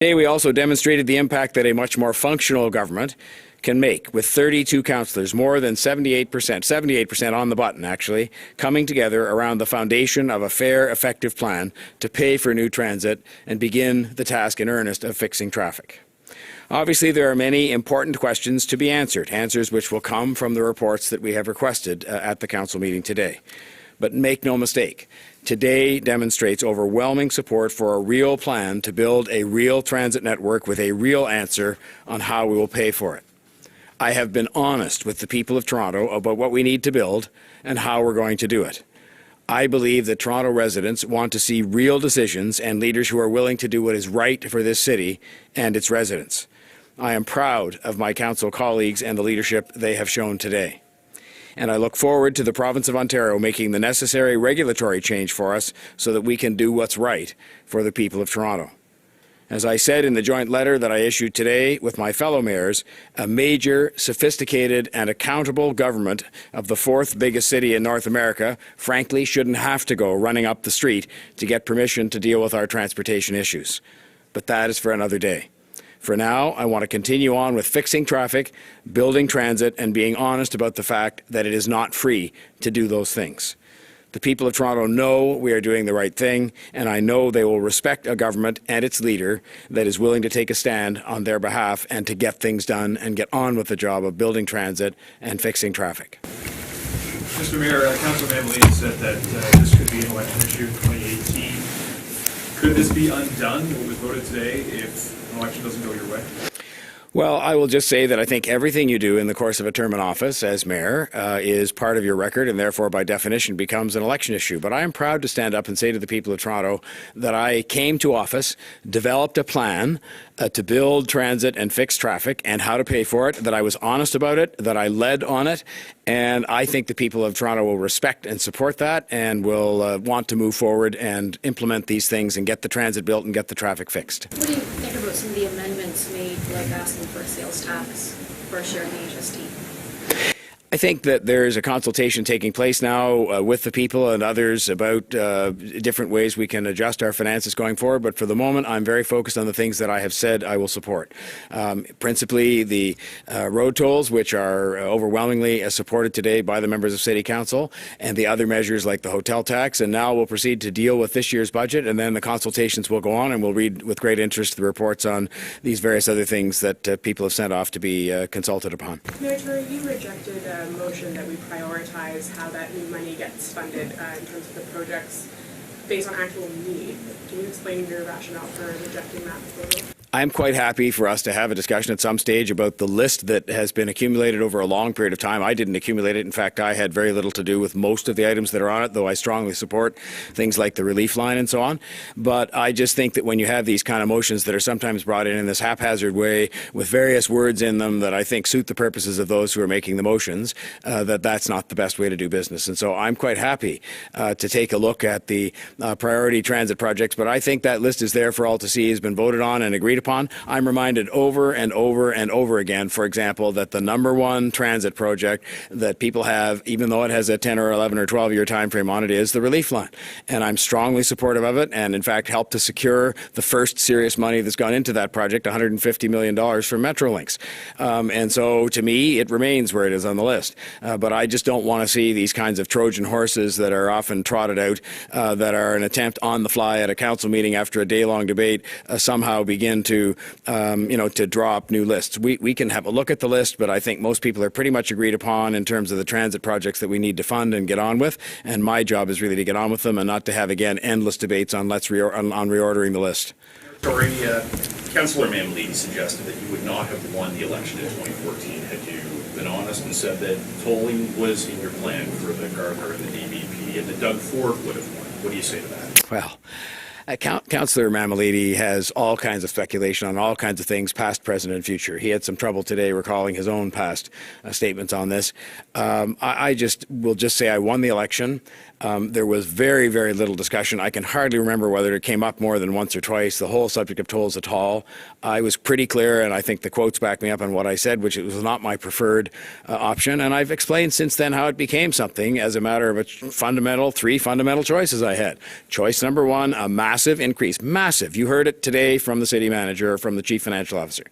Today, we also demonstrated the impact that a much more functional government can make, with 32 councillors, more than 78% on the button, actually, coming together around the foundation of a fair, effective plan to pay for new transit and begin the task in earnest of fixing traffic. Obviously, there are many important questions to be answered, answers which will come from the reports that we have requested at the council meeting today. But make no mistake, today demonstrates overwhelming support for a real plan to build a real transit network with a real answer on how we will pay for it. I have been honest with the people of Toronto about what we need to build and how we're going to do it. I believe that Toronto residents want to see real decisions and leaders who are willing to do what is right for this city and its residents. I am proud of my council colleagues and the leadership they have shown today. And I look forward to the province of Ontario making the necessary regulatory change for us so that we can do what's right for the people of Toronto. As I said in the joint letter that I issued today with my fellow mayors, a major, sophisticated and accountable government of the fourth biggest city in North America, frankly, shouldn't have to go running up the street to get permission to deal with our transportation issues. But that is for another day. For now, I want to continue on with fixing traffic, building transit, and being honest about the fact that it is not free to do those things. The people of Toronto know we are doing the right thing, and I know they will respect a government and its leader that is willing to take a stand on their behalf and to get things done and get on with the job of building transit and fixing traffic. Mr. Mayor, Councillor Mamalini said that this could be an election issue in 2018. Could this be undone, what was voted today, if an election doesn't go your way? Well, I will just say that I think everything you do in the course of a term in office as mayor is part of your record and therefore by definition becomes an election issue. But I am proud to stand up and say to the people of Toronto that I came to office, developed a plan to build transit and fix traffic and how to pay for it, that I was honest about it, that I led on it, and I think the people of Toronto will respect and support that and will want to move forward and implement these things and get the transit built and get the traffic fixed. What do you think about some of the amendments made, like asking for a sales tax for a share in the HST? I think that there is a consultation taking place now with the people and others about different ways we can adjust our finances going forward. But for the moment, I'm very focused on the things that I have said I will support. Principally, the road tolls, which are overwhelmingly supported today by the members of City Council, and the other measures like the hotel tax. And now we'll proceed to deal with this year's budget, and then the consultations will go on, and we'll read with great interest the reports on these various other things that people have sent off to be consulted upon. Mayor Tory, you rejected motion that we prioritize how that new money gets funded in terms of the projects based on actual need. Can you explain your rationale for rejecting that proposal? I'm quite happy for us to have a discussion at some stage about the list that has been accumulated over a long period of time. I didn't accumulate it. In fact, I had very little to do with most of the items that are on it, though I strongly support things like the relief line and so on. But I just think that when you have these kind of motions that are sometimes brought in this haphazard way with various words in them that I think suit the purposes of those who are making the motions, that's not the best way to do business. And so I'm quite happy to take a look at the priority transit projects, but I think that list is there for all to see, has been voted on and agreed upon. I'm reminded over and over and over again, for example, that the #1 transit project that people have, even though it has a 10 or 11 or 12 year time frame on it, is the relief line. And I'm strongly supportive of it and in fact helped to secure the first serious money that's gone into that project, $150 million for Metrolinx. And so to me, it remains where it is on the list. But I just don't want to see these kinds of Trojan horses that are often trotted out that are an attempt on the fly at a council meeting after a day-long debate somehow begin to to draw up new lists. We can have a look at the list, but I think most people are pretty much agreed upon in terms of the transit projects that we need to fund and get on with. And my job is really to get on with them and not to have, again, endless debates on reordering the list. Tory, Councillor Mamalini suggested that you would not have won the election in 2014 had you been honest and said that tolling was in your plan for the Gardiner and the DBP and that Doug Ford would have won. What do you say to that? Well, Councillor Mamalini has all kinds of speculation on all kinds of things, past, present, and future. He had some trouble today recalling his own past statements on this. I will just say I won the election. There was very, very little discussion. I can hardly remember whether it came up more than once or twice, the whole subject of tolls at all. I was pretty clear, and I think the quotes back me up on what I said, which it was not my preferred option. And I've explained since then how it became something as a matter of three fundamental choices I had. Choice number one, a massive massive increase, massive. You heard it today from the city manager or from the chief financial officer.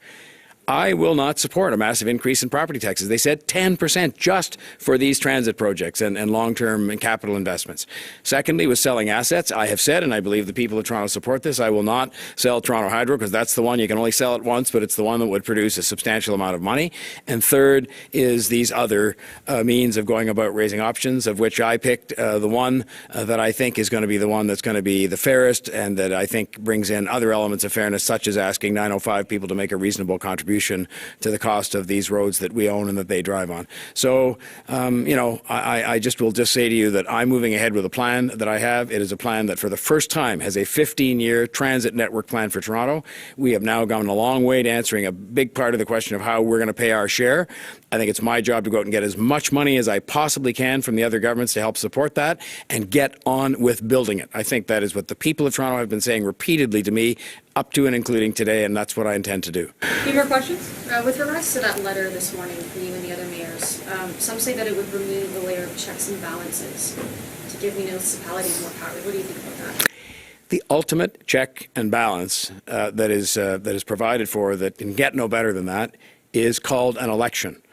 I will not support a massive increase in property taxes. They said 10% just for these transit projects and long-term capital investments. Secondly, was selling assets. I have said, and I believe the people of Toronto support this, I will not sell Toronto Hydro because that's the one you can only sell it once, but it's the one that would produce a substantial amount of money. And third is these other means of going about raising options, of which I picked the one that I think is going to be the one that's going to be the fairest and that I think brings in other elements of fairness, such as asking 905 people to make a reasonable contribution to the cost of these roads that we own and that they drive on. So, I will just say to you that I'm moving ahead with a plan that I have. It is a plan that for the first time has a 15-year transit network plan for Toronto. We have now gone a long way to answering a big part of the question of how we're going to pay our share. I think it's my job to go out and get as much money as I possibly can from the other governments to help support that and get on with building it. I think that is what the people of Toronto have been saying repeatedly to me, up to and including today, and that's what I intend to do. Any more questions? With regards to that letter this morning from you and the other mayors, some say that it would remove the layer of checks and balances to give municipalities more power. What do you think about that? The ultimate check and balance that is provided for, that can get no better than that, is called an election.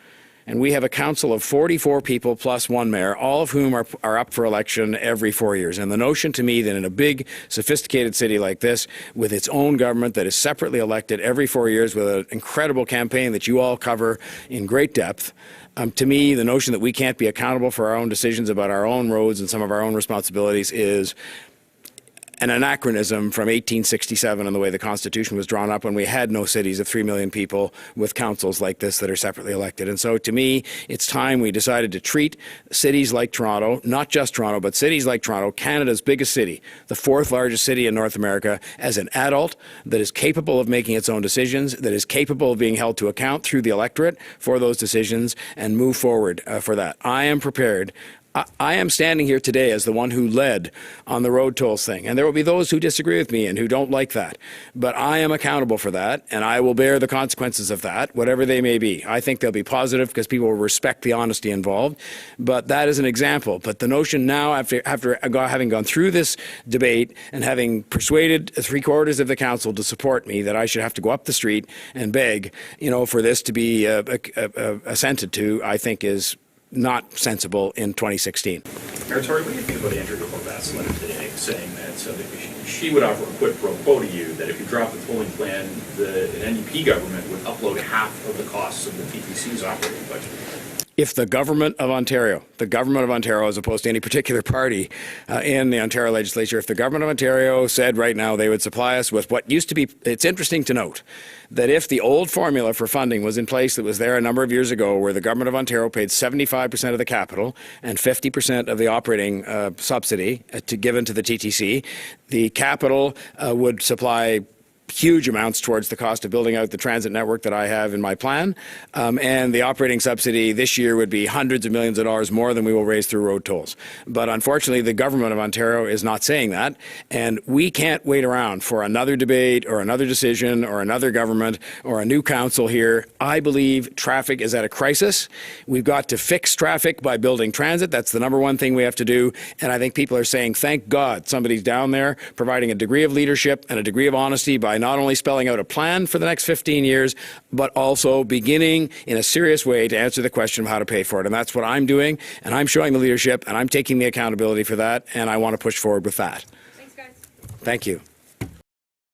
And we have a council of 44 people plus one mayor, all of whom are up for election every 4 years. And the notion to me that in a big, sophisticated city like this, with its own government that is separately elected every 4 years with an incredible campaign that you all cover in great depth, to me, the notion that we can't be accountable for our own decisions about our own roads and some of our own responsibilities is an anachronism from 1867 and the way the Constitution was drawn up when we had no cities of 3 million people with councils like this that are separately elected. And so to me, it's time we decided to treat cities like Toronto, not just Toronto, but cities like Toronto, Canada's biggest city, the fourth largest city in North America, as an adult that is capable of making its own decisions, that is capable of being held to account through the electorate for those decisions, and move forward for that. I am prepared. I am standing here today as the one who led on the road tolls thing, and there will be those who disagree with me and who don't like that. But I am accountable for that, and I will bear the consequences of that, whatever they may be. I think they'll be positive because people will respect the honesty involved, but that is an example. But the notion now, after having gone through this debate and having persuaded 3/4 of the council to support me, that I should have to go up the street and beg, for this to be assented to, I think is not sensible in 2016. Mayor Tory, what do you think about Andrew Horvath's letter today saying that she would offer a quid pro quo to you that if you drop the tolling plan, an NDP government would upload half of the costs of the TTC's operating budget? If the government of Ontario, as opposed to any particular party in the Ontario legislature, if the government of Ontario said right now they would supply us with what used to be, it's interesting to note that if the old formula for funding was in place that was there a number of years ago, where the government of Ontario paid 75% of the capital and 50% of the operating subsidy given to the TTC, the capital would supply huge amounts towards the cost of building out the transit network that I have in my plan. And the operating subsidy this year would be hundreds of millions of dollars more than we will raise through road tolls. But unfortunately, the government of Ontario is not saying that. And we can't wait around for another debate or another decision or another government or a new council here. I believe traffic is at a crisis. We've got to fix traffic by building transit. That's the number one thing we have to do. And I think people are saying, thank God somebody's down there providing a degree of leadership and a degree of honesty by not only spelling out a plan for the next 15 years, but also beginning in a serious way to answer the question of how to pay for it. And that's what I'm doing, and I'm showing the leadership, and I'm taking the accountability for that, and I want to push forward with that. Thanks, guys. Thank you.